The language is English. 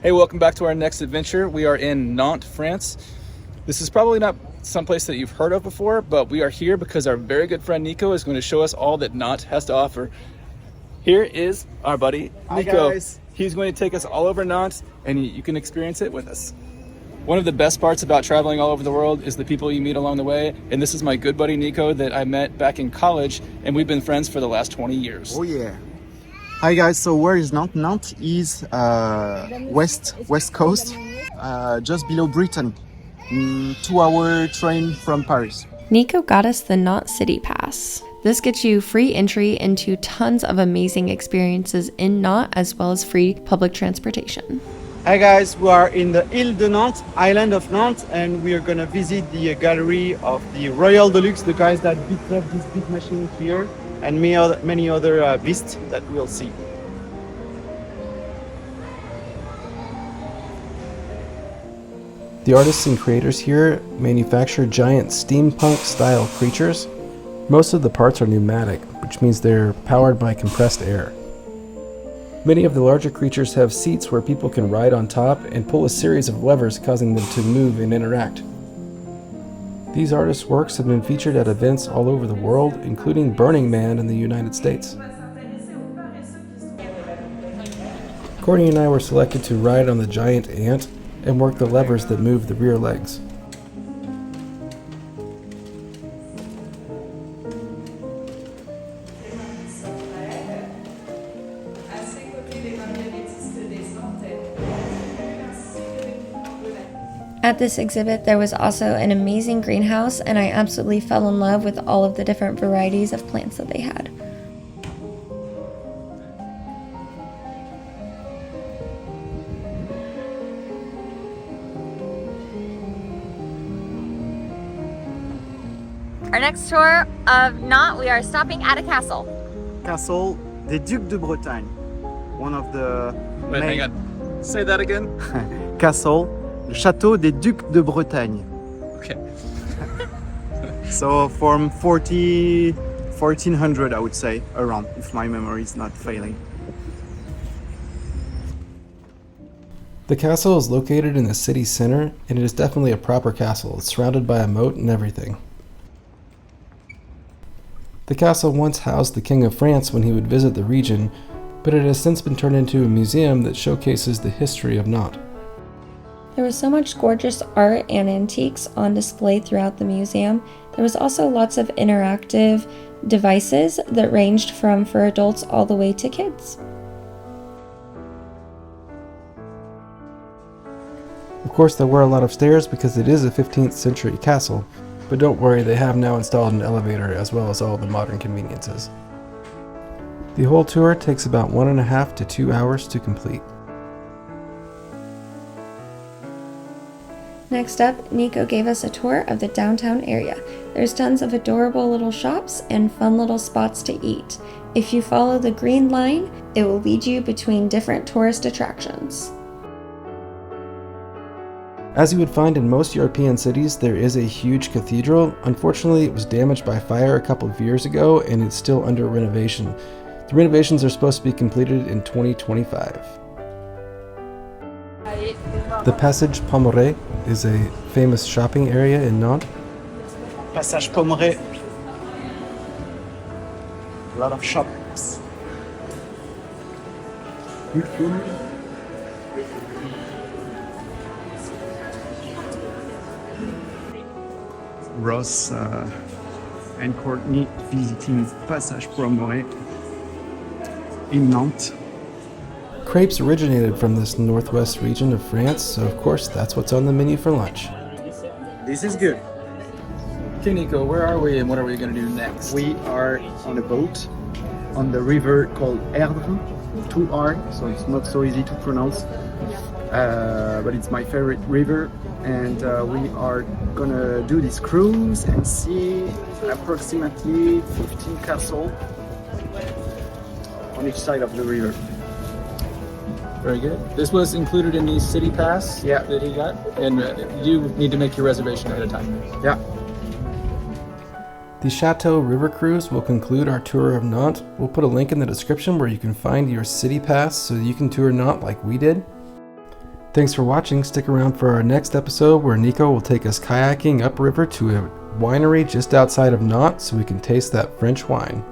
Hey, welcome back to our next adventure. We are in Nantes, France. This is probably not someplace that you've heard of before, but we are here because our very good friend Nico is going to show us all that Nantes has to offer. Here is our buddy Nico. Hi guys. He's going to take us all over Nantes and you can experience it with us. One of the best parts about traveling all over the world is the people you meet along the way, and this is my good buddy Nico that I met back in college, and we've been friends for the last 20 years. Oh yeah. Hi guys, so where is Nantes? Nantes is west coast, just below Britain. 2-hour train from Paris. Nico got us the Nantes City Pass. This gets you free entry into tons of amazing experiences in Nantes, as well as free public transportation. Hi guys, we are in the Isle de Nantes, island of Nantes, and we are gonna visit the gallery of the Royal Deluxe, the guys that built up this big machine here, and many other beasts that we'll see. The artists and creators here manufacture giant steampunk-style creatures. Most of the parts are pneumatic, which means they're powered by compressed air. Many of the larger creatures have seats where people can ride on top and pull a series of levers causing them to move and interact. These artists' works have been featured at events all over the world, including Burning Man in the United States. Courtney and I were selected to ride on the giant ant and work the levers that move the rear legs. At this exhibit, there was also an amazing greenhouse, and I absolutely fell in love with all of the different varieties of plants that they had. Our next tour of Nantes, we are stopping at a castle. Castle des Ducs de Bretagne, one of the Wait, hang on. Say that again. castle, le Château des Ducs de Bretagne. Okay. So from 1400, I would say, around, if my memory is not failing. The castle is located in the city center, and it is definitely a proper castle. It's surrounded by a moat and everything. The castle once housed the King of France when he would visit the region, but it has since been turned into a museum that showcases the history of Nantes. There was so much gorgeous art and antiques on display throughout the museum. There was also lots of interactive devices that ranged from for adults all the way to kids. Of course, there were a lot of stairs because it is a 15th century castle, but don't worry, they have now installed an elevator as well as all the modern conveniences. The whole tour takes about 1.5 to 2 hours to complete. Next up, Nico gave us a tour of the downtown area. There's tons of adorable little shops and fun little spots to eat. If you follow the green line, it will lead you between different tourist attractions. As you would find in most European cities, there is a huge cathedral. Unfortunately, it was damaged by fire a couple of years ago and it's still under renovation. The renovations are supposed to be completed in 2025. The Passage Pommerais is a famous shopping area in Nantes. Passage Pommerais. A lot of shops. Ross and Courtney visiting Passage Pommerais in Nantes. Crepes originated from this northwest region of France, so of course that's what's on the menu for lunch. This is good. Okay, Nico, where are we and what are we going to do next? We are on a boat on the river called Erdre, 2R, so it's not so easy to pronounce, but it's my favorite river, and we are gonna do this cruise and see approximately 15 castles on each side of the river. Very good. This was included in the city pass that he got, and you need to make your reservation ahead of time. Yeah. The Chateau River Cruise will conclude our tour of Nantes. We'll put a link in the description where you can find your city pass so you can tour Nantes like we did. Thanks for watching. Stick around for our next episode where Nico will take us kayaking upriver to a winery just outside of Nantes so we can taste that French wine.